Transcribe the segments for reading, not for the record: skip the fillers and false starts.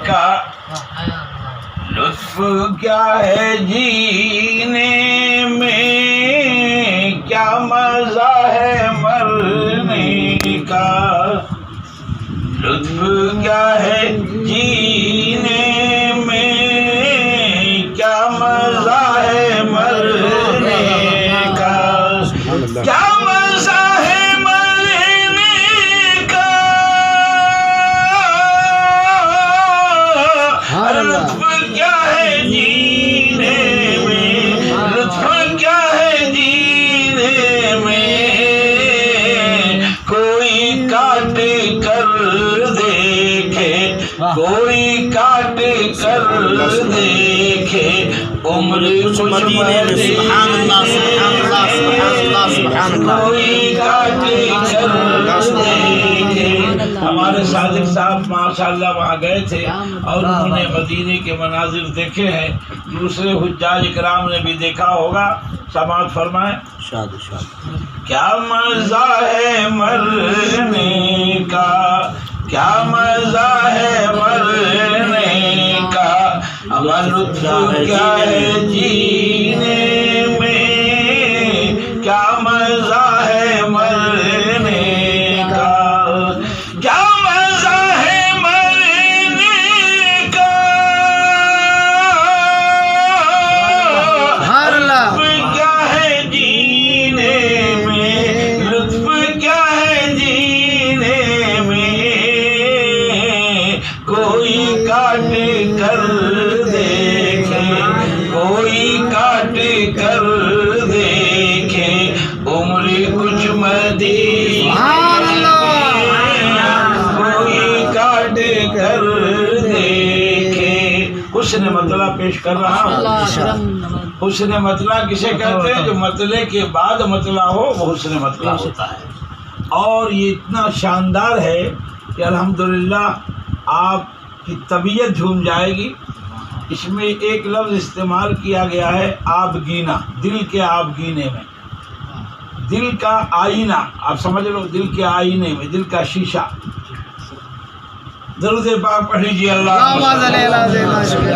کا لطف کیا ہے جینے میں، کیا مزہ ہے مرنے کا، لطف کیا ہے جینے میں، کیا مزہ ہے مرنے کا، کیا مزہ ہے مرنے کا، لطف کیا ہے جینے میں، لطف کیا ہے جینے میں، کوئی کاٹ کر دیکھے، کوئی کاٹ کر دیکھے عمر کچھ مدینے میں، سبحان اللہ سبحان اللہ سبحان اللہ سبحان اللہ، کوئی کاٹ کر دیکھے۔ ہمارے صادق صاحب ماشاءاللہ وہاں گئے تھے اور انہوں نے مدینے کے مناظر دیکھے ہیں، دوسرے حجاج اکرام نے بھی دیکھا ہوگا، سماعت فرمائیں۔ کیا مزہ ہے مرنے کا، کیا مزہ ہے مرنے کا، لطف کیا ہے جینے میں، کیا مزہ ہے مرنے کا، کیا مزہ ہے مرنے کا، لطف کیا ہے جینے میں، لطف کیا ہے جینے میں، کوئی کاٹ کر دیکھے، کوئی کاٹ کر دیکھے عمر کچھ مدینے میں، کوئی کاٹ کر دیکھے۔ حسن مطلع پیش کر رہا ہوں۔ حسن مطلع کسے کہتے ہیں؟ جو مطلع کے بعد مطلع ہو وہ حسن مطلع ہوتا ہے، اور یہ اتنا شاندار ہے کہ الحمدللہ آپ کی طبیعت جھوم جائے گی۔ اس میں ایک لفظ استعمال کیا گیا ہے آبگینہ، دل کے آبگینے میں، دل کا آئینہ، آپ سمجھ لو، دل کے آئینے میں، دل کا شیشہ۔ درود پاک پڑھ لیجیے، اللہم صلی اللہ علیہ وسلم۔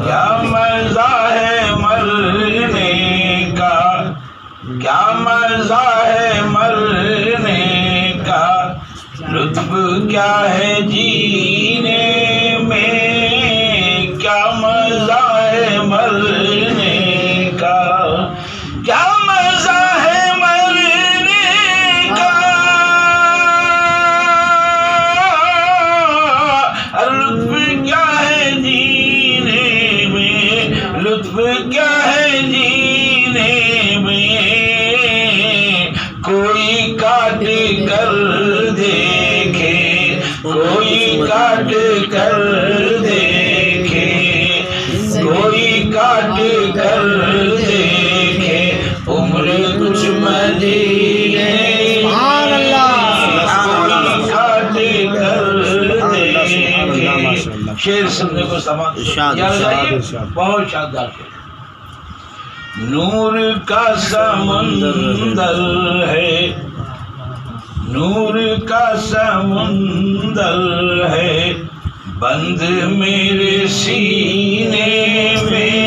کیا مزہ ہے مرنے کا، کیا مزہ ہے مرنے کا، لطف کیا ہے جینے میں، کیا مزہ ہے مرنے کا، کیا مزہ ہے مرنے کا، لطف کیا ہے جینے میں، لطف کیا ہے جینے میں، کوئی کاٹ کر دیکھے، کوئی کاٹ کر دیکھے، کوئی کاٹ کر دیکھے عمر کچھ مدینے میں، کاٹ کر دیکھے۔ شعر سننے کو سماعت بہت شاندار شعر۔ نور کا سمندر ہے، نور کا سمندر ہے، بند میرے سینے میں،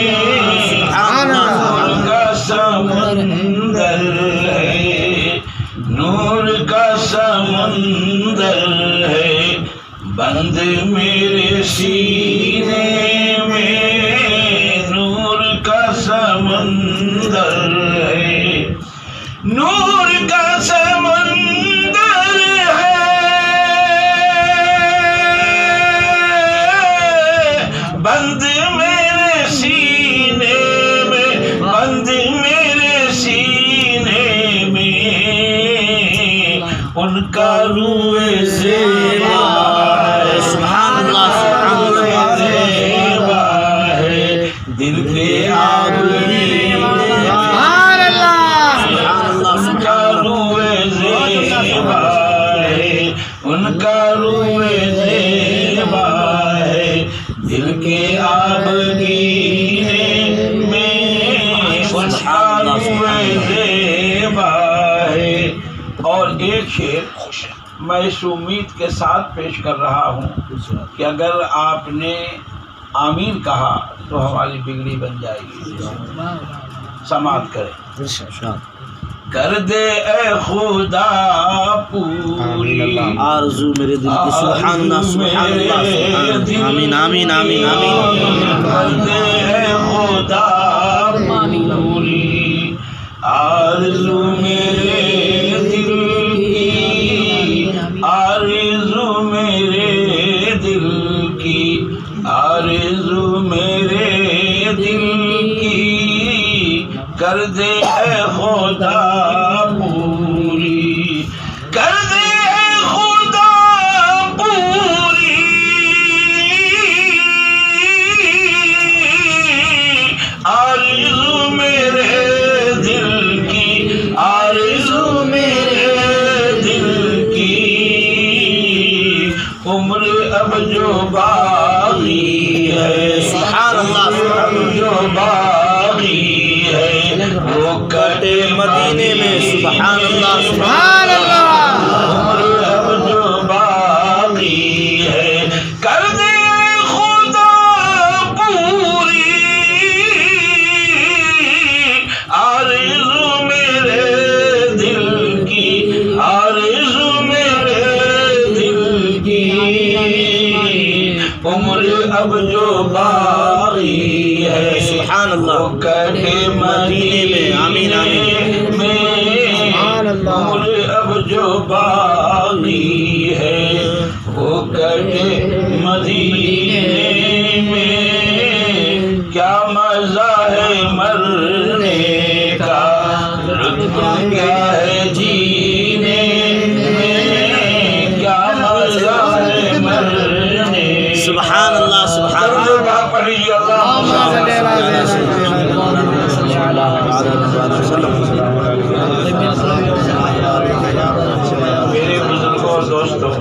نور کا سمندر ہے، نور کا سمندر ہے، بند میرے سینے میں، نور کا سمندر ہے، نور کا سمندر ہے، بند میرے سینے میں، بند میرے سینے میں، ان کا روئے زیبا ہے، سبحان اللہ سبحان اللہ، زیبا ہے دل کے آبری، ان کا روئے زیبا ہے دل کے آبگینے میں، ان کا روئے زیبا ہے، اور ایک شعر میں اس امید کے ساتھ پیش کر رہا ہوں کہ اگر آپ نے آمین کہا تو ہماری بگڑی بن جائے گی. سماعت کریں. کر دے اے خدا پوری آرزو میرے دل کی. سبحان اللہ سبحان اللہ. آمین آمین آمین آمین. کر دے اے خدا پوری آرزو میرے دل کی. آرزو میرے دل کی. آرزو میرے دل کی. کر دے اے خدا پوری. کر دے اے خدا پوری. آرزو میرے دل کی. آرزو میرے دل کی. عمر اب جو باقی ہے. سبحان اللہ. اب جو باقی ہے وہ کٹے مدینے میں. سبحان اللہ سبحان عمر اب جو باقی ہے. کر دے خدا پوری. آرزو میرے دل کی. آرزو میرے دل کی. عمر اب جو باقی ہے. سبحان اللہ. وہ کٹے مدینے میں. آمین آمین. عمر اب جو باقی ہے وہ کٹے مدینے میں. کیا مزہ ہے مرنے کا. لطف کیا ہے جینے میں. کیا مزہ ہے مرنے. سبحان اللہ سبحان اللہ. پڑھی اللہ. میرے بزرگوں اور دوستوں،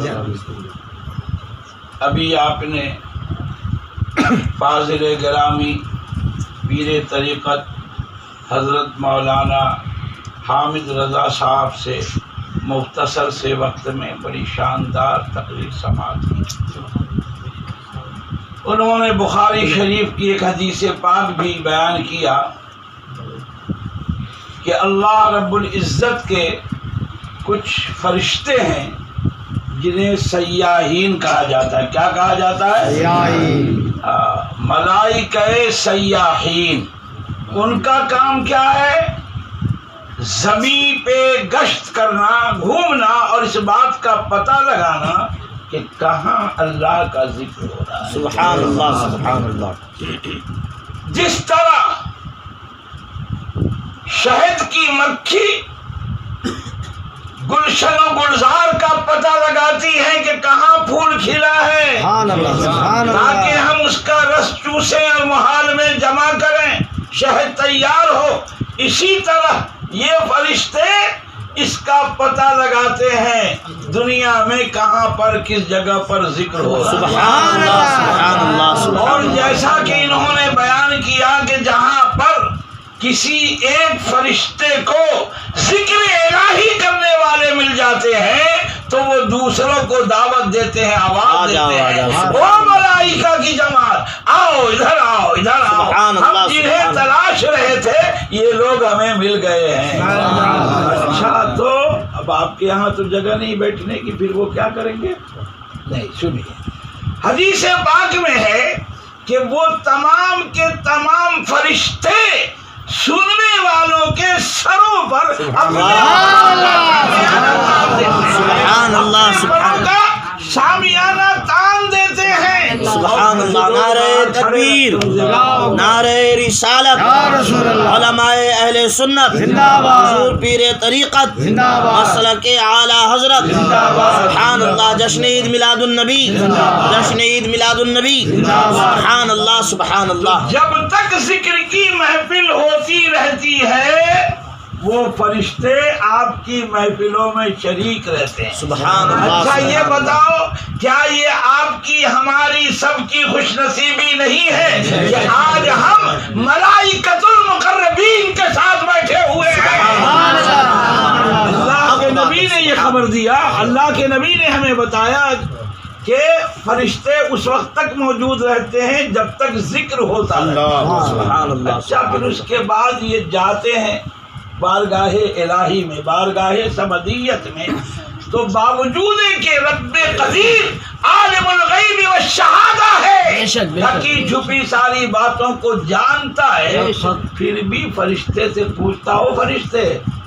ابھی آپ نے فاضل گرامی پیر طریقت حضرت مولانا حامد رضا صاحب سے مختصر سے وقت میں بڑی شاندار تقریر سماعت کی. انہوں نے بخاری شریف کی ایک حدیث پاک بھی بیان کیا کہ اللہ رب العزت کے کچھ فرشتے ہیں جنہیں سیاحین کہا جاتا ہے. کیا کہا جاتا ہے؟ ملائکہ سیاحین. ان کا کام کیا ہے؟ زمین پہ گشت کرنا، گھومنا اور اس بات کا پتہ لگانا کہ کہاں اللہ کا ذکر ہو رہا ہے. سبحان اللہ سبحان اللہ. جس طرح شہد کی مکھی گلشن و گلزار کا پتہ لگاتی ہے کہ کہاں پھول کھلا ہے تاکہ ہم اس کا رس چوسیں اور محال میں جمع کریں، شہد تیار ہو، اسی طرح یہ فرشتے اس کا پتہ لگاتے ہیں دنیا میں کہاں پر کس جگہ پر ذکر ہو رہا ہے. سبحان اللہ سبحان اللہ. اور جیسا کہ انہوں نے بیان کیا کہ جہاں پر کسی ایک فرشتے کو ذکر الہی کرنے والے مل جاتے ہیں تو وہ دوسروں کو دعوت دیتے ہیں، آواز دیتے ہیں، او ملائکہ کی جماعت آؤ ادھر آؤ ادھر آؤ، ہم جنہیں تلاش رہے تھے یہ لوگ ہمیں مل گئے ہیں. اچھا تو اب آپ کے یہاں تو جگہ نہیں بیٹھنے کی، پھر وہ کیا کریں گے؟ نہیں، سنیے حدیث پاک میں ہے کہ وہ تمام کے تمام فرشتے سننے والوں کے سروں پر سبحان اللہ سبحان کا شامیانہ تان دیتے ہیں. سبحان اللہ. نعرہ تکبیر، نعرہ رسالت، علماء اہل سنت، حضور پیر طریقت، مسلک اعلی حضرت. سبحان اللہ. جشن عید میلاد النبی، جشن عید میلاد النبی. سبحان اللہ سبحان اللہ. جب تک ذکر کی محفل ہوتی رہتی ہے وہ فرشتے آپ کی محفلوں میں شریک رہتے ہیں. سبحان اللہ. اچھا یہ بتاؤ کیا یہ آپ کی ہماری سب کی خوش نصیبی نہیں ہے کہ آج ہم ملائکۃ المقربین کے ساتھ بیٹھے ہوئے ہیں؟ اللہ کے نبی نے یہ خبر دیا، اللہ کے نبی نے ہمیں بتایا کہ فرشتے اس وقت تک موجود رہتے ہیں جب تک ذکر ہوتا ہے۔ سبحان اللہ۔ اچھا، پھر اس کے بعد یہ جاتے ہیں بارگاہ الہی میں، بارگاہ سمدیت میں، تو باوجود کہ رب قدیر عالم الغیب والشہادہ ہے، ڈھکی چھپی ساری باتوں کو جانتا ہے، پھر بھی فرشتے سے پوچھتا ہو، فرشتے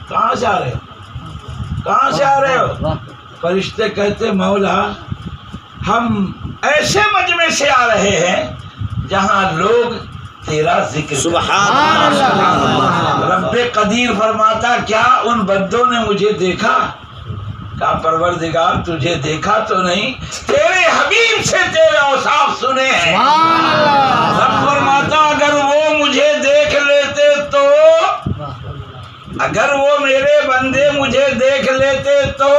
کہاں سے آ رہے ہو، کہاں سے آ رہے ہو؟ فرشتے کہتے مولا ہم ایسے مجمع سے آ رہے ہیں جہاں لوگ تیرا ذکر، سبحان اللہ۔ رب قدیر فرماتا کیا ان بندوں نے مجھے دیکھا؟ کہا پروردگار تجھے دیکھا تو نہیں، تیرے حبیب سے تیرے اوصاف سنے ہیں۔ رب فرماتا اگر وہ مجھے دیکھ لیتے تو، اگر وہ میرے بندے مجھے دیکھ لیتے تو،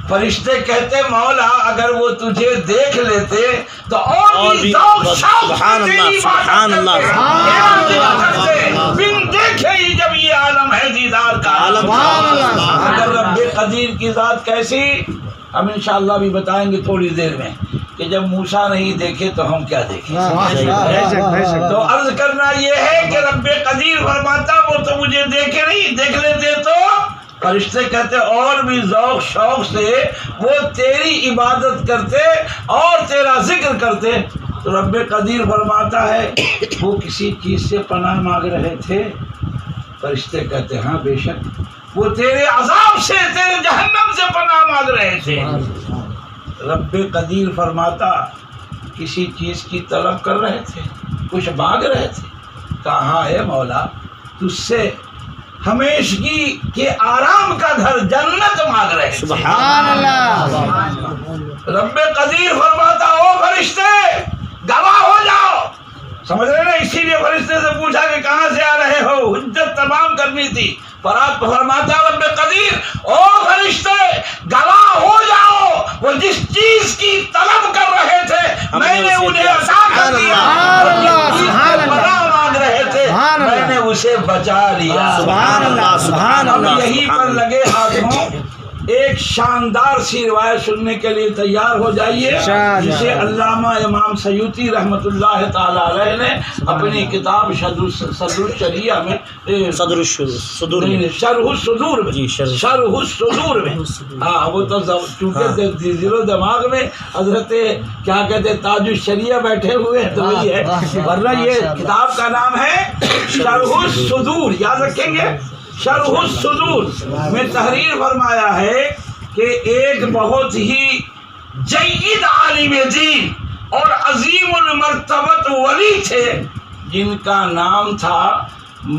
فرشتے کہتے مولا اگر وہ تجھے دیکھ لیتے تو اور بھی سبحان اللہ، سبحان اللہ۔ بن دیکھے ہی جب یہ عالم ہے دیدار کا عالم، اگر رب قدیر کی ذات کیسی، ہم انشاءاللہ بھی بتائیں گے تھوڑی دیر میں کہ جب موسیٰ نہیں دیکھے تو ہم کیا دیکھیں۔ تو عرض کرنا یہ ہے کہ رب قدیر فرماتا وہ تو مجھے دیکھے نہیں، دیکھ لیتے تو فرشتے کہتے اور بھی ذوق شوق سے وہ تیری عبادت کرتے اور تیرا ذکر کرتے۔ تو رب قدیر فرماتا ہے وہ کسی چیز سے پناہ مانگ رہے تھے؟ فرشتے کہتے ہاں بے شک وہ تیرے عذاب سے، تیرے جہنم سے پناہ مانگ رہے تھے۔ رب قدیر فرماتا کسی چیز کی طلب کر رہے تھے، کچھ مانگ رہے تھے؟ کہاں ہے مولا تجھ سے ہمیشگی کے آرام کا گھر جنت مانگ رہے تھے۔ سبحان اللہ۔ رب قدیر فرماتا او فرشتے گواہ ہو جاؤ، سمجھ رہے نا، اسی لیے فرشتے سے پوچھا کہ کہاں سے آ رہے ہو، حجت تمام کرنی تھی۔ فرماتا رب قدیر او فرشتے گواہ ہو جاؤ، وہ جس چیز کی طلب کر رہے تھے میں نے انہیں عطا کر دیا، اور جس چیز سے پناہ مانگ رہے تھے میں نے اسے بچا لیا۔ سبحان اللہ، سبحان اللہ۔ ہم یہیں پر لگے ہاتھوں ایک شاندار سی روایت سننے کے لیے تیار ہو جائیے، جسے علامہ امام سیوطی رحمۃ اللہ تعالی علیہ نے اپنی کتاب صدر الشریعہ میں، صدر الصدور میں، شرح الصدور میں، شرح الصدور میں، ہاں وہ تو چونکہ دل و دماغ میں حضرت کیا کہتے تاج الشریعہ بیٹھے ہوئے ہیں تو وہی ہے، ورنہ یہ کتاب کا نام ہے شرح الصدور، یاد رکھیں گے۔ شرح الصدور میں تحریر فرمایا ہے کہ ایک بہت ہی جید عالم دین اور عظیم المرتبت ولی تھے جن کا نام تھا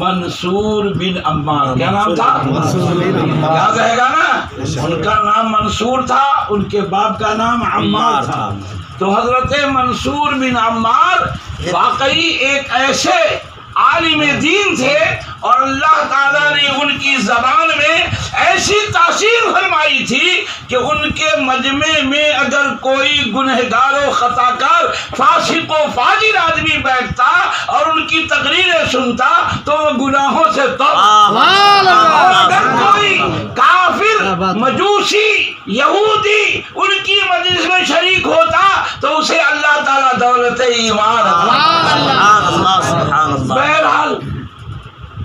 منصور بن عمار۔ کیا نام تھا؟ یاد رہے گا نا، ان کا نام منصور تھا، ان کے باپ کا نام عمار تھا۔ تو حضرت منصور بن عمار واقعی ایک ایسے عالم دین تھے اور اللہ تعالیٰ نے ان کی زبان میں ایسی تاثیر فرمائی تھی کہ ان کے مجمع میں اگر کوئی گنہگار و خطاکار فاسق و فاجر آدمی بیٹھتا اور ان کی تقریریں سنتا تو وہ گناہوں سے توبہ، اور اگر کوئی کافر مجوسی یہودی ان کی مجلس میں شریک ہوتا تو اسے اللہ تعالیٰ دولت ایمان عطا۔ بہرحال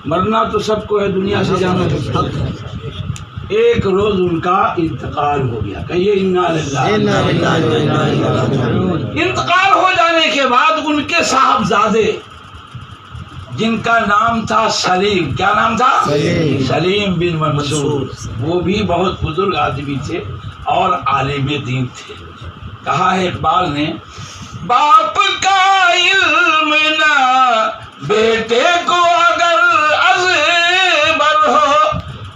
مرنا تو سب کو ہے، دنیا سے جانا تو سب کو ہے۔ ایک روز ان کا انتقال ہو گیا، کہیے انا للہ۔ انتقال ہو جانے کے بعد ان کے صاحبزادے جن کا نام تھا سلیم، کیا نام تھا؟ سلیم بن منصور، وہ بھی بہت بزرگ آدمی تھے اور عالم دین تھے۔ کہا ہے اقبال نے، باپ کا علم نہ بیٹے کو اگر ازبر ہو،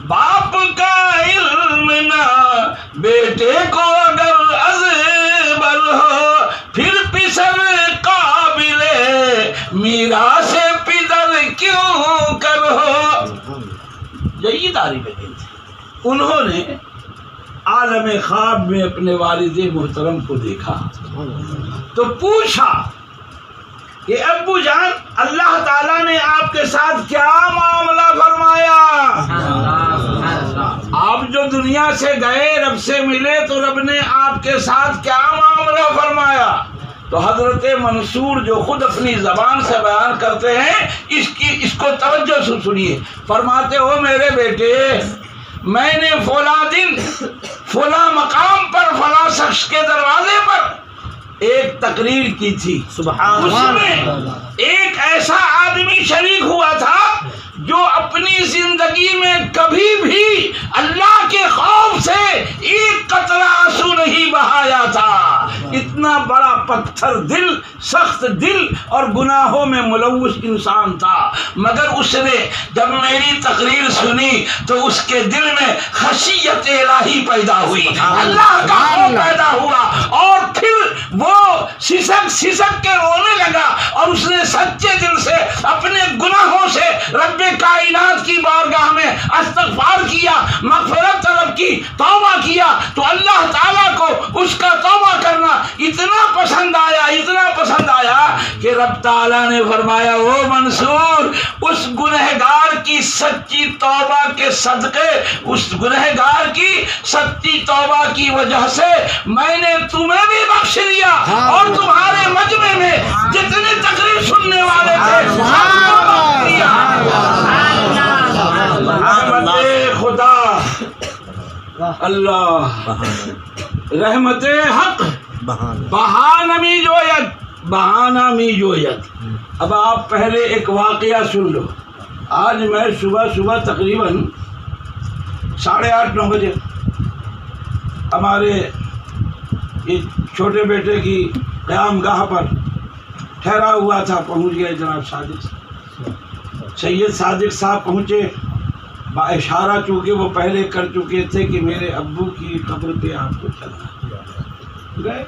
باپ کا علم نہ بیٹے کو اگر ازبر ہو، پھر پسر قابل میراث پدر کیوں کر ہو۔ یہی تعریف دین تھی۔ انہوں نے عالم خواب میں اپنے والد محترم کو دیکھا تو پوچھا کہ ابو جان اللہ تعالیٰ نے آپ کے ساتھ کیا معاملہ فرمایا؟ آپ جو دنیا سے گئے رب سے ملے تو رب نے آپ کے ساتھ کیا معاملہ فرمایا؟ تو حضرت منصور جو خود اپنی زبان سے بیان کرتے ہیں اس کو توجہ سے سنیے. فرماتے ہو میرے بیٹے میں نے فلاں دن فلاں مقام پر فلاں شخص کے دروازے پر ایک تقریر کی تھی. سبحان اس میں ایک ایسا آدمی شریک ہوا تھا جو اپنی زندگی میں کبھی بھی اللہ کے خوف سے ایک قطرہ آنسو نہیں بہایا تھا. اتنا بڑا پتھر دل، سخت دل اور گناہوں میں ملوث انسان تھا، مگر اس نے جب میری تقریر سنی تو اس کے دل میں خشیت الہی پیدا ہوئی، اللہ کا خوف پیدا ہوا، اور پھر وہ سسک کے رونے لگا اور اس نے سچے دل سے اپنے گناہوں سے رب کائنات کی بارگاہ میں استغفار کیا، مغفرت طلب کی، توبہ کیا. تو اللہ تعالیٰ کو اس کا توبہ کرنا اتنا پسند آیا کہ رب تعالیٰ نے فرمایا او منصور اس گنہگار کی سچی توبہ کے صدقے، اس گنہگار کی سچی توبہ کی وجہ سے میں نے تمہیں بھی بخش لیا اور تمہارے مجمع میں جتنے تقریر سننے والے تھے سب کو بخش دیا. رحمت خدا اللہ، رحمت حق بہانہ می جوید. اب آپ پہلے ایک واقعہ سن لو. آج میں صبح تقریباً 8:30-9 بجے ہمارے یہ چھوٹے بیٹے کی قیام گاہ پر ٹھہرا ہوا تھا. پہنچ گئے جناب سید صادق صاحب پہنچے. اشارہ چونکہ وہ پہلے کر چکے تھے کہ میرے ابو کی قبر پہ آپ کو چلنا گئے.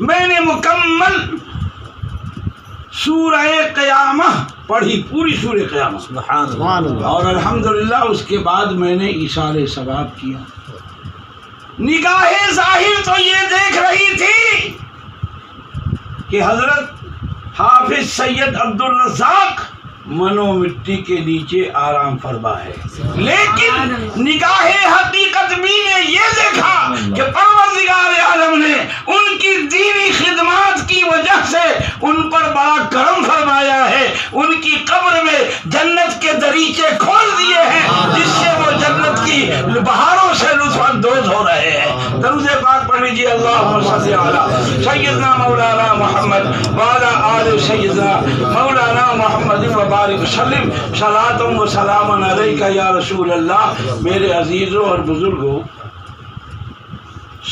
میں نے مکمل سورہ قیامہ پڑھی، پوری سورہ قیامہ، سبحان اللہ. اور الحمدللہ اس کے بعد میں نے ایثار ثواب کیا. نگاہ ظاہر تو یہ دیکھ رہی تھی کہ حضرت حافظ سید عبدالرزاق منو مٹی کے نیچے آرام فرما ہے، لیکن نگاہ حقیقت بھی نے یہ دیکھا کہ پروردگار عالم نے ان کی دینی خدمات کی وجہ سے ان پر بڑا کرم فرمایا ہے. ان کی قبر میں جنت کے دریچے کھول دیے ہیں جس سے وہ جنت کی بہاروں سے لطف اندوز ہو رہے ہیں. درود پاک پڑھ لیجیے. اللہم صل علی سیدنا مولانا محمد وعلی آل سیدنا مولانا محمد وبارک وسلم. صلاۃ و سلام علیک یا رسول اللہ. میرے عزیزوں اور بزرگوں،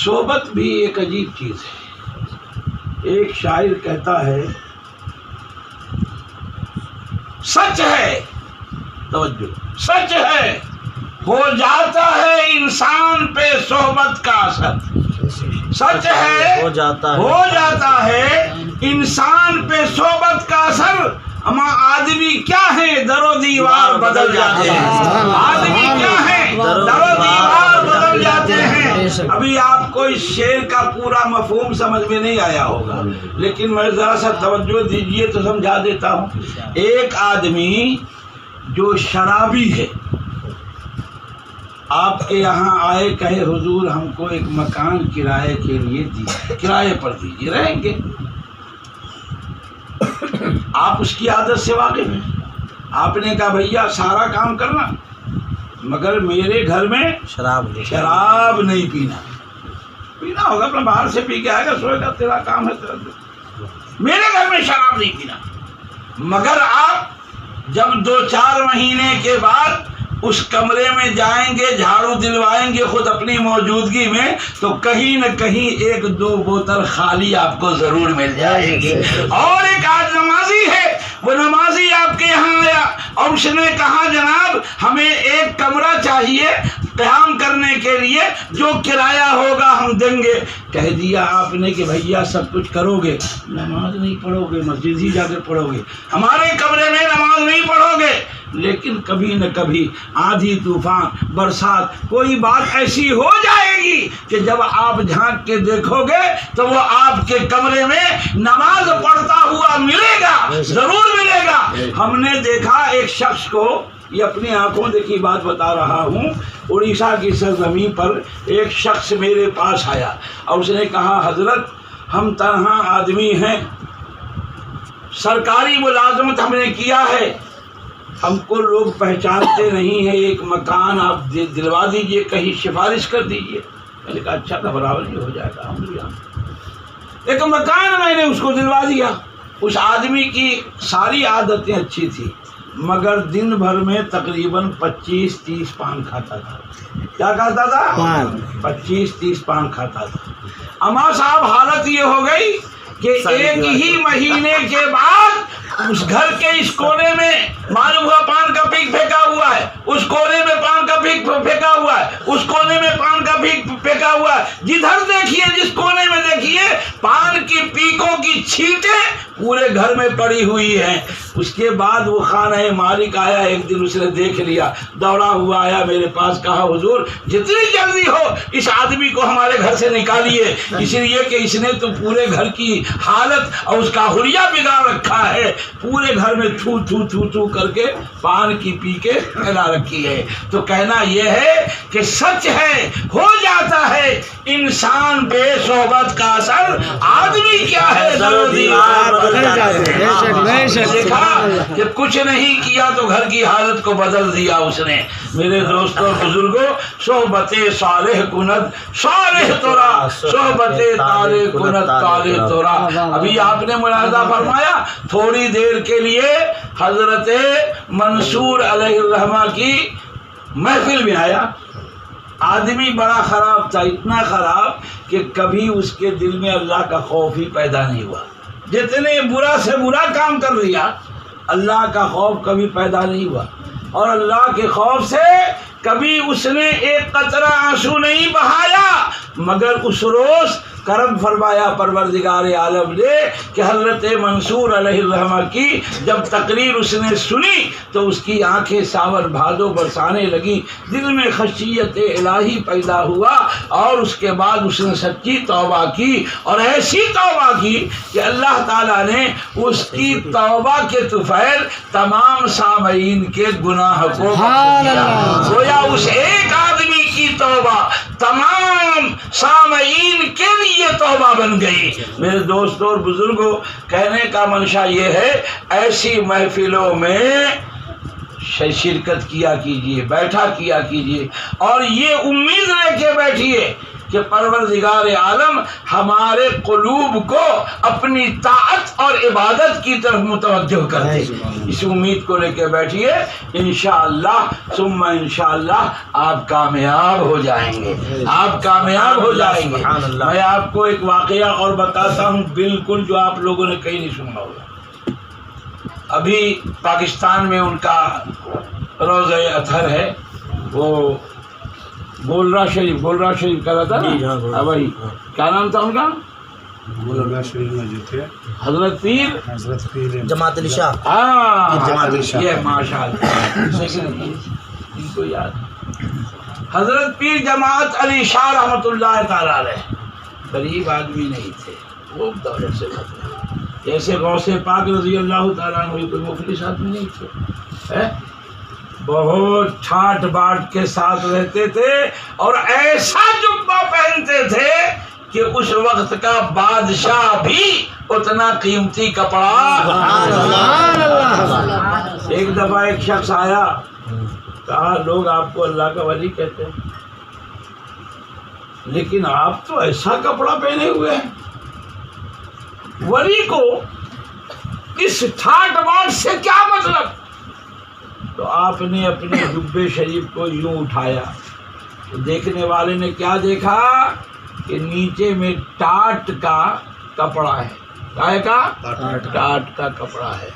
صحبت بھی ایک عجیب چیز ہے. ایک شاعر کہتا ہے سچ ہے، توجہ، سچ ہے ہو جاتا ہے انسان پہ صحبت کا اثر. سچ ہے ہو جاتا ہے انسان پہ صحبت کا اثر. اما آدمی کیا ہے در و دیوار بدل جاتے ہیں. آدمی کیا ہے در و دیوار بدل جاتے ہیں. ابھی آپ کو اس شعر کا پورا مفہوم سمجھ میں نہیں آیا ہوگا، لیکن میں ذرا سا توجہ دیجئے تو سمجھا دیتا ہوں. ایک آدمی جو شرابی ہے آپ کے یہاں آئے، کہے حضور ہم کو ایک مکان کرائے کے لیے دیجیے، کرائے پر دیجیے، رہیں گے. آپ اس کی عادت سے واقف ہیں. آپ نے کہا بھیا سارا کام کرنا مگر میرے گھر میں شراب نہیں پینا ہوگا. اپنا باہر سے پی کے آئے گا، سوئے گا، تیرا کام ہے تیرا. میرے گھر میں شراب نہیں پینا. مگر آپ جب 2-4 مہینے کے بعد اس کمرے میں جائیں گے، جھاڑو دلوائیں گے خود اپنی موجودگی میں، تو کہیں نہ کہیں 1-2 بوتل خالی آپ کو ضرور مل جائے گی. اور ایک آج نمازی ہے، وہ نمازی آپ کے یہاں آیا اور اس نے کہا جناب ہمیں ایک کمرہ چاہیے قیام کرنے کے لیے، جو کرایہ ہوگا ہم دیں گے. کہہ دیا آپ نے کہ بھیا سب کچھ کرو گے، نماز نہیں پڑھو گے، مسجد ہی جا کے پڑھو گے، ہمارے کمرے میں نماز نہیں پڑھو گے. لیکن کبھی نہ کبھی آندھی طوفان برسات کوئی بات ایسی ہو جائے گی کہ جب آپ جھانک کے دیکھو گے تو وہ آپ کے کمرے میں نماز پڑھتا ہوا ملے گا، ضرور ملے گا. ہم نے دیکھا ایک شخص کو یہ اپنی آنکھوں دیکھی بات بتا رہا ہوں. اڑیسہ کی سرزمین پر ایک شخص میرے پاس آیا اور اس نے کہا حضرت ہم تنہا آدمی ہیں, سرکاری ملازمت ہم نے کیا ہے, ہم کو لوگ پہچانتے نہیں ہیں, ایک مکان آپ دلوا دیجئے, کہیں سفارش کر دیجئے. میں نے کہا اچھا گھبراؤ نہیں, ہو جائے گا. ایک مکان میں نے اس کو دلوا دیا. اس آدمی کی ساری عادتیں اچھی تھیں مگر دن بھر میں تقریباً 25-30 پان کھاتا تھا. کیا کھاتا تھا؟ 25-30 پان کھاتا تھا. اما صاحب حالت یہ ہو گئی کہ ایک ہی مہینے کے بعد اس گھر کے اس کونے میں معلوم ہوا پان کا پیک پھینکا ہوا ہے, اس کونے میں پان کا پیک پھینکا ہوا ہے, اس کونے میں پان کا پیک پھینکا ہوا ہے. جدھر دیکھیے جس کونے میں دیکھیے پان کی پیکوں کی چھینٹیں پورے گھر میں پڑی ہوئی ہیں. اس کے بعد وہ خانہ مالک آیا, ایک دن اس نے دیکھ لیا, دوڑا ہوا آیا میرے پاس, کہا حضور جتنی جلدی ہو اس آدمی کو ہمارے گھر سے نکالیے, اس لیے کہ اس نے تو پورے گھر کی حالت اور اس کا حلیہ بگاڑ رکھا ہے, پورے گھر میں تھو تھو تھو تھو کر کے پان کی پی کے پھیلا رکھی ہے. تو کہنا یہ ہے کہ سچ ہے, ہو جاتا ہے انسان بے صحبت کا اثر, آدمی کیا ہے دیکھا کہ کچھ نہیں کیا تو گھر کی حالت کو بدل دیا اس نے. میرے دوستوں اور بزرگوں, صحبت صالح کند صالح تورا, صحبت طالح کند طالح تورا. ابھی آپ نے ملاحظہ فرمایا تھوڑی دیر کے لیے حضرت منصور علیہ الرحمہ کی محفل میں آیا. آدمی بڑا خراب تھا, اتنا خراب کہ کبھی اس کے دل میں اللہ کا خوف ہی پیدا نہیں ہوا. جتنے برا سے برا کام کر لیا, اللہ کا خوف کبھی پیدا نہیں ہوا, اور اللہ کے خوف سے کبھی اس نے ایک قطرہ آنسو نہیں بہایا. مگر اس روز کرم فرمایا پروردگار عالم نے کہ حضرت منصور علیہ الرحمہ کی جب تقریر اس نے سنی تو اس کی آنکھیں ساور بھادو برسانے لگی, دل میں خشیت الہی پیدا ہوا, اور اس کے بعد اس نے سچی توبہ کی, اور ایسی توبہ کی کہ اللہ تعالیٰ نے اس کی توبہ کے طفیل تمام سامعین کے گناہ کو گویا اس ایک آدمی کی توبہ تمام سامعین کے لیے توبہ بن گئی. میرے دوستوں اور بزرگوں, کہنے کا منشا یہ ہے ایسی محفلوں میں شرکت کیا کیجئے, بیٹھا کیا کیجئے, اور یہ امید لے کے بیٹھیے کہ پروردگار عالم ہمارے قلوب کو اپنی طاعت اور عبادت کی طرف متوجہ کر دے. اس امید کو لے کے بیٹھیے, انشاءاللہ ثم انشاءاللہ آپ کامیاب ہو جائیں گے, آپ کامیاب ہو جائیں گے. میں آپ کو ایک واقعہ اور بتاتا ہوں, بالکل جو آپ لوگوں نے کہیں نہیں سنا ہوگا. ابھی پاکستان میں ان کا روزہ اطہر ہے, وہ گولرا شریف کا تھا نا بھائی, کیا نام تھا ان کا؟ گولرا شریف میں جو تھے حضرت پیر جماعت علی شاہ. ہاں یہ ماشاء اللہ ان کو یاد, حضرت پیر جماعت علی شاہ رحمۃ اللہ تعالی علیہ غریب آدمی نہیں تھے, وہ دولت سے جیسے غوث پاک رضی اللہ تعالیٰ عنہ کوئی مفلس آدمی نہیں تھے. بہت ٹھاٹ باٹ کے ساتھ رہتے تھے, اور ایسا جبہ پہنتے تھے کہ اس وقت کا بادشاہ بھی اتنا قیمتی کپڑا. ایک دفعہ ایک شخص آیا, کہا لوگ آپ کو اللہ کا ولی کہتے ہیں, لیکن آپ تو ایسا کپڑا پہنے ہوئے ہیں, ولی کو اس ٹھاٹ باٹ سے کیا مطلب؟ تو آپ نے اپنے جبے شریف کو یوں اٹھایا, تو دیکھنے والے نے کیا دیکھا کہ نیچے میں ٹاٹ کا کپڑا ہے. کائے کا؟ ٹاٹ کا کپڑا ہے.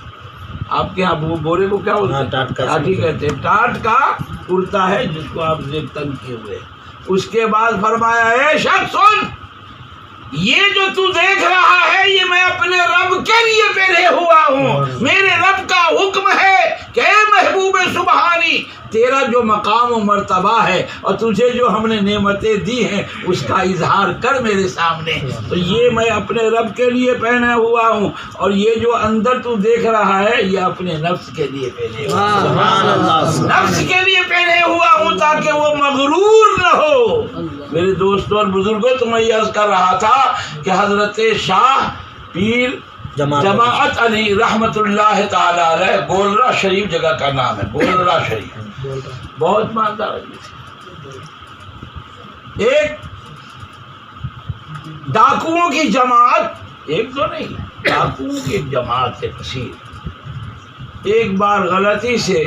آپ کے یہاں بورے کو کیا بولتے ہیں؟ ٹاٹی کہتے ہیں. ٹاٹ کا کرتا ہے جس کو آپ زیب تن کیے ہوئے. اس کے بعد فرمایا, اے شخص سن, یہ جو تو دیکھ رہا ہے یہ میں اپنے رب کے لیے پہنے ہوا ہوں. میرے رب کا حکم ہے کہ اے محبوب سبحانی تیرا جو مقام و مرتبہ ہے اور تجھے جو ہم نے نعمتیں دی ہیں اس کا اظہار کر میرے سامنے. تو یہ میں اپنے رب کے لیے پہنا ہوا ہوں اور یہ جو اندر تو دیکھ رہا ہے یہ اپنے نفس کے لیے پہنے ہوا ہوں. سبحان اللہ. نفس کے لیے پہنے ہوا ہوں تاکہ وہ مغرور نہ ہو. میرے دوستوں اور بزرگوں تو میں یہ عرض کر رہا تھا کہ حضرت شاہ پیر جماعت علی رحمت اللہ تعالی علیہ گولرا شریف جگہ کا نام ہے. گولرا شریف بہت مالدار آدمی تھے. ایک ڈاکوؤں کی جماعت، ایک تو نہیں، ڈاکوؤں کی ایک جماعت ہے کثیر، ایک بار غلطی سے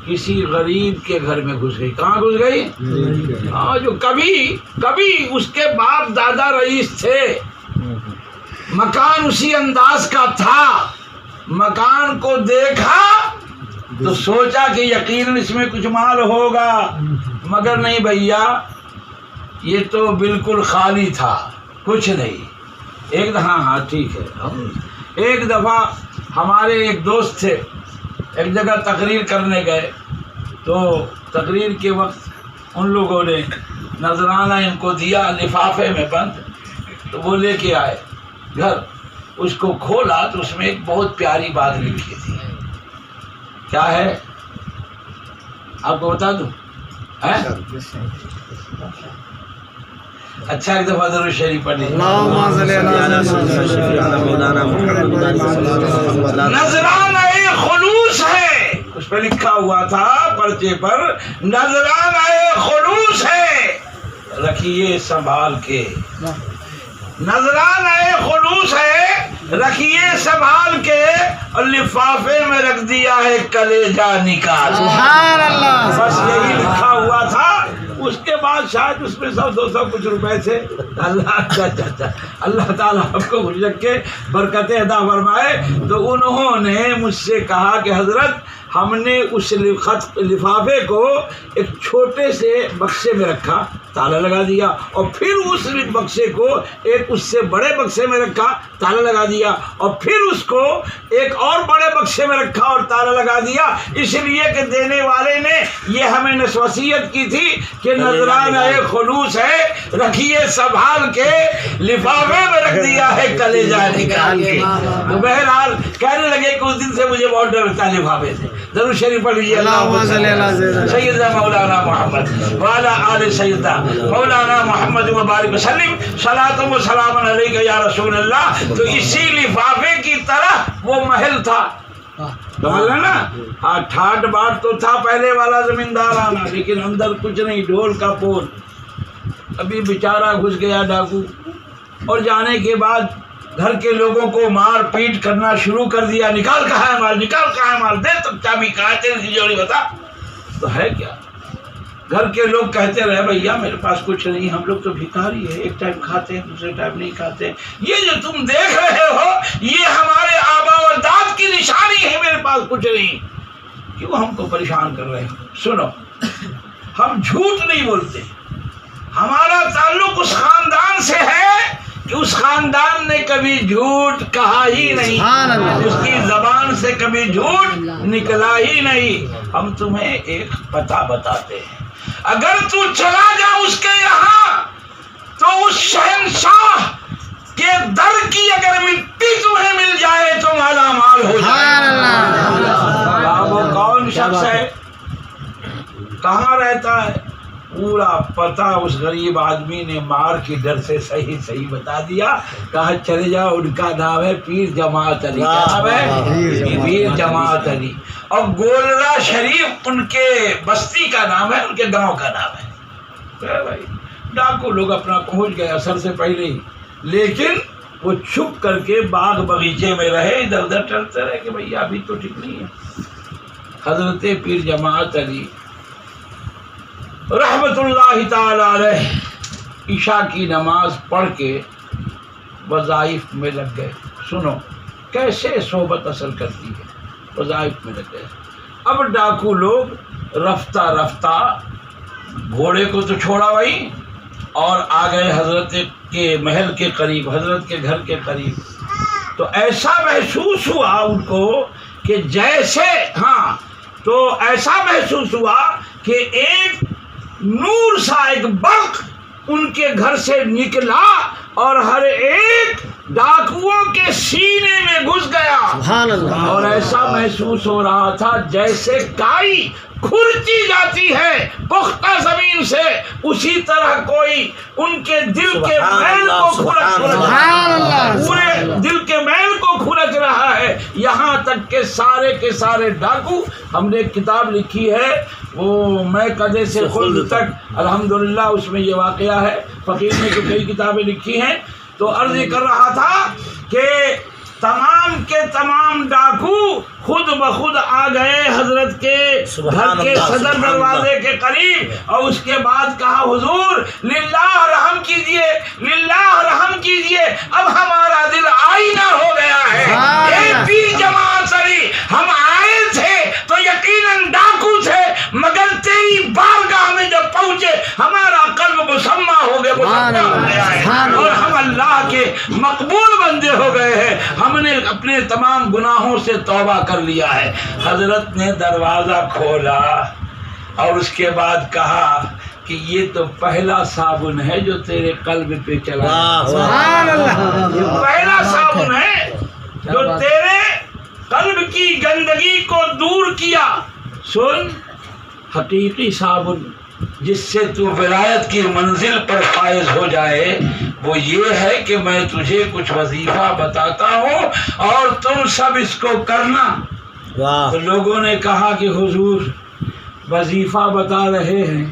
کسی غریب کے گھر میں گھس گئی. کہاں گھس گئی؟ ہاں، جو کبھی اس کے باپ دادا رئیس تھے، مکان اسی انداز کا تھا. مکان کو دیکھا تو سوچا کہ یقیناً اس میں کچھ مال ہوگا، مگر نہیں بھیا، یہ تو بالکل خالی تھا، کچھ نہیں. ہاں ٹھیک ہے. ایک دفعہ ہمارے ایک دوست تھے، ایک جگہ تقریر کرنے گئے تو تقریر کے وقت ان لوگوں نے نذرانہ ان کو دیا لفافے میں بند، تو وہ لے کے آئے گھر. اس کو کھولا تو اس میں ایک بہت پیاری بات لکھی تھی. کیا ہے آپ کو بتا دوں؟ اچھا ایک دفعہ درود شریف پڑھ لیجیے. نذرانہ خلوص ہے، اس پہ لکھا ہوا تھا پرچے پر، نذرانہ خلوص ہے رکھیے سنبھال کے. نذرانہ خلوص ہے رکھیے سنبھال کے، اور لفافے میں رکھ دیا ہے کلیجہ نکال. سبحان اللہ. بس یہی لکھا ہوا تھا. اس کے بعد شاید اس میں 100-200 کچھ روپے تھے. اللہ تعالیٰ آپ کو خوش رکھے، برکتیں عطا فرمائے. تو انہوں نے مجھ سے کہا کہ حضرت ہم نے اس لفافے کو ایک چھوٹے سے بکسے میں رکھا، تالا لگا دیا، اور پھر اس بکسے کو ایک اس سے بڑے بکسے میں رکھا، تالا لگا دیا، اور پھر اس کو ایک اور بڑے بکسے میں رکھا اور تالا لگا دیا. اس لیے کہ دینے والے نے یہ ہمیں وصیت کی تھی کہ نذرانہ خلوص ہے رکھیے سنبھال کے، لفافے میں رکھ دیا ہے کلیجہ نکال کے. تو بہرحال کہنے لگے کہ اس دن سے مجھے بہت ڈر لگتا ہے لفافے سے. ضرور شریف پڑھ لیجیے. سیدنا مولانا محمد وعلی آل سیدنا مولانا محمد مبارک وسلم صلاۃ و سلام علیک یا رسول اللہ. تو اسی لفافے کی طرح وہ محل تھا، سمجھ نا. ہاں ٹھاٹ باٹ تو تھا پہلے والا زمیندار آنا، لیکن اندر کچھ نہیں، ڈھول کا پول. ابھی بیچارہ گھس گیا ڈاکو، اور جانے کے بعد گھر کے لوگوں کو مار پیٹ کرنا شروع کر دیا. نکال کہاں ہے مال، نکال کہاں ہے مال، دے تب چابی کہاں ہے تیری تجوری بتا. تو ہے کیا، گھر کے لوگ کہتے رہے بھیا میرے پاس کچھ نہیں، ہم لوگ تو بھکاری ہے، ایک ٹائم کھاتے ہیں دوسرے ٹائم نہیں کھاتے. یہ جو تم دیکھ رہے ہو یہ ہمارے آبا و اجداد کی نشانی ہے، میرے پاس کچھ نہیں. کیوں ہم کو پریشان کر رہے ہیں؟ سنو، ہم جھوٹ نہیں بولتے، ہمارا تعلق اس خاندان سے ہے کہ اس خاندان نے کبھی جھوٹ کہا ہی نہیں، اس کی زبان سے کبھی جھوٹ نکلا ہی نہیں. ہم تمہیں ایک پتہ بتاتے ہیں، اگر تو چلا جا اس کے یہاں تو اس شہنشاہ کے در کی اگر مٹی تمہیں مل جائے تو مالا مال ہو جائے. وہ کون شخص ہے، کہاں رہتا ہے، پورا پتہ اس غریب آدمی نے مار کی ڈر سے صحیح بتا دیا. کہا چلے جاؤ، ان کا نام ہے پیر جماعت علی. کیا نام ہے؟ پیر جماعت علی. اور گولرا شریف ان کے بستی کا نام ہے، ان کے گاؤں کا نام ہے. بھائی ڈاکو لوگ اپنا پہنچ گئے اثر سے پہلے ہی، لیکن وہ چھپ کر کے باغ بغیچے میں رہے، ادھر ادھر ٹہلتے رہے کہ بھئی ابھی تو ٹھیک نہیں ہے. حضرت پیر جماعت علی رحمت اللہ تعالی علیہ عشاء کی نماز پڑھ کے وظائف میں لگ گئے. سنو کیسے صحبت اثر کرتی ہے. وظائف میں لگ گئے. اب ڈاکو لوگ رفتہ رفتہ گھوڑے کو تو چھوڑا بھائی، اور آ گئے حضرت کے محل کے قریب، حضرت کے گھر کے قریب، تو ایسا محسوس ہوا ان کو کہ جیسے تو ایسا محسوس ہوا کہ ایک نور سا، ایک برق ان کے گھر سے نکلا اور ہر ایک ڈاکوؤں کے سینے میں گھس گیا۔ سبحان اللہ۔ اور ایسا محسوس ہو رہا تھا جیسے کائی کھرچی جاتی ہے پختہ زمین سے، اسی طرح کوئی ان کے دل کے میل کو پورے دل کے میل کو کھرچ رہا ہے، یہاں تک کہ سارے ڈاکو، ہم نے ایک کتاب لکھی ہے وہ میں قدے سے خلد تک، الحمدللہ اس میں یہ واقعہ ہے، فقیر نے جو کئی کتابیں لکھی ہیں، تو عرض کر رہا تھا کہ تمام کے تمام ڈاکو خود بخود آ گئے حضرت کے گھر کے صدر دروازے کے قریب، اور اس کے بعد کہا حضور للہ رحم کیجئے، للہ رحم کیجئے، اب ہمارا دل آئینہ ہو گیا ہے، اے پیر جماعت علی، ہم آئے تھے تو یقیناً ڈاکو تھے، مگر تیری بارگاہ میں جب پہنچے ہمارا قلب مسمہ ہو گیا ہے، اور ہم اللہ کے مقبول بندے ہو گئے ہیں، ہم نے اپنے تمام گناہوں سے توبہ کر لیا ہے۔ حضرت نے دروازہ کھولا اور اس کے بعد کہا کہ یہ تو پہلا صابن ہے جو تیرے قلب پہ چلا، سبحان اللہ، یہ پہلا صابن ہے جو تیرے قلب کی گندگی کو دور کیا۔ سن، حقیقی صابن جس سے تو ولایت کی منزل پر فائز ہو جائے وہ یہ ہے کہ میں تجھے کچھ وظیفہ بتاتا ہوں اور تم سب اس کو کرنا۔ تو لوگوں نے کہا کہ حضور وظیفہ بتا رہے ہیں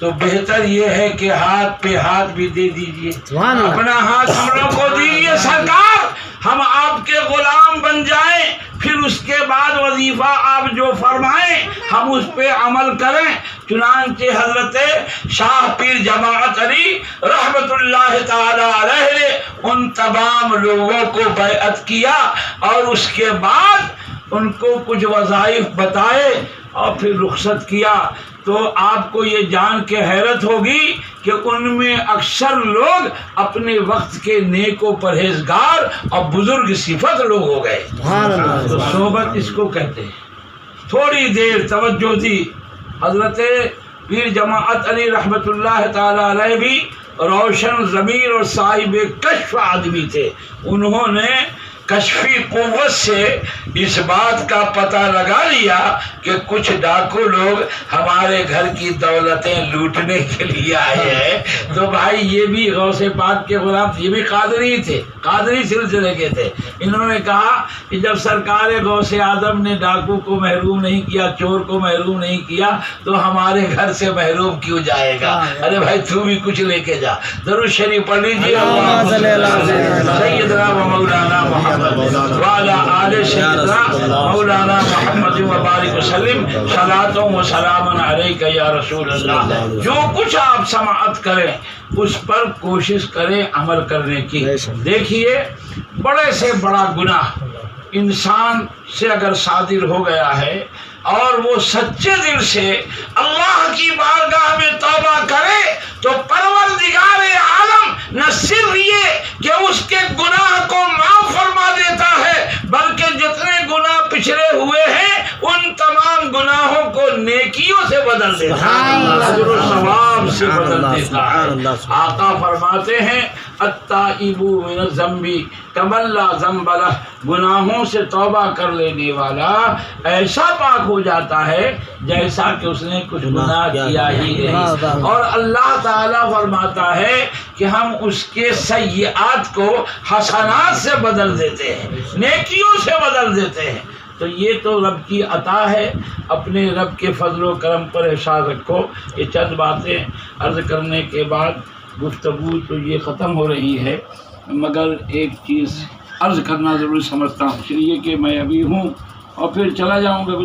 تو بہتر یہ ہے کہ ہاتھ پہ ہاتھ بھی دے دیجئے، اپنا ہاتھ ہم لوگ کو دیجئے سرکار، ہم آپ کے غلام بن جائیں، پھر اس کے بعد وظیفہ آپ جو فرمائیں ہم اس پہ عمل کریں۔ چنانچہ حضرت شاہ پیر جماعت علی رحمت اللہ تعالی علیہ نے ان تمام لوگوں کو بیعت کیا اور اس کے بعد ان کو کچھ وظائف بتائے اور پھر رخصت کیا۔ تو آپ کو یہ جان کے حیرت ہوگی کہ ان میں اکثر لوگ اپنے وقت کے نیک و پرہیزگار اور بزرگ صفت لوگ ہو گئے۔ تو صحبت اس کو کہتے ہیں۔ تھوڑی دیر توجہ دی، حضرت پیر جماعت علی رحمت اللہ تعالی علیہ بھی روشن ضمیر اور صاحب کشف آدمی تھے، انہوں نے کشفی قوت سے اس بات کا پتہ لگا لیا کہ کچھ ڈاکو لوگ ہمارے گھر کی دولتیں لوٹنے کے لیے آئے ہیں۔ تو بھائی یہ بھی غوث پاک کے غلام، یہ بھی قادری تھے، قادری سلسلے کے تھے۔ انہوں نے کہا کہ جب سرکار غوث اعظم نے ڈاکو کو محروم نہیں کیا، چور کو محروم نہیں کیا، تو ہمارے گھر سے محروم کیوں جائے گا؟ ارے بھائی تو بھی کچھ لے کے جا۔ درود شریف پڑھ لیجیے، سیدنا و مولانا محمد وعلى آل سيدنا مولانا محمد وبارک وسلم، صلاۃ و سلام علیک یا رسول اللہ۔ جو کچھ آپ سماعت کریں اس پر کوشش کریں عمل کرنے کی۔ دیکھیے بڑے سے بڑا گناہ انسان سے اگر صادر ہو گیا ہے اور وہ سچے دل سے اللہ کی بارگاہ میں توبہ کرے تو پروردگار عالم نہ صرف یہ کہ اس کے گناہ کو معاف فرما دیتا ہے بلکہ جتنے گناہ پچھلے ہوئے ہیں ان تمام گناہوں کو نیکیوں سے بدل دیتا ہے، اجر و ثواب سے بدل دیتا ہے۔ آقا فرماتے ہیں التائب من الذنب کمن لا ذنب لہ، گناہوں سے توبہ کر لینے والا ایسا پاک ہو جاتا ہے جیسا کہ اس نے کچھ گناہ کیا ہی نہیں۔ اور اللہ تعالیٰ فرماتا ہے کہ ہم اس کے سیئات کو حسنات سے بدل دیتے ہیں، نیکیوں سے بدل دیتے ہیں۔ تو یہ تو رب کی عطا ہے، اپنے رب کے فضل و کرم پر احساس رکھو۔ یہ چند باتیں عرض کرنے کے بعد گفتگو تو یہ ختم ہو رہی ہے، مگر ایک چیز عرض کرنا ضروری سمجھتا ہوں، اس لیے کہ میں ابھی ہوں اور پھر چلا جاؤں گا۔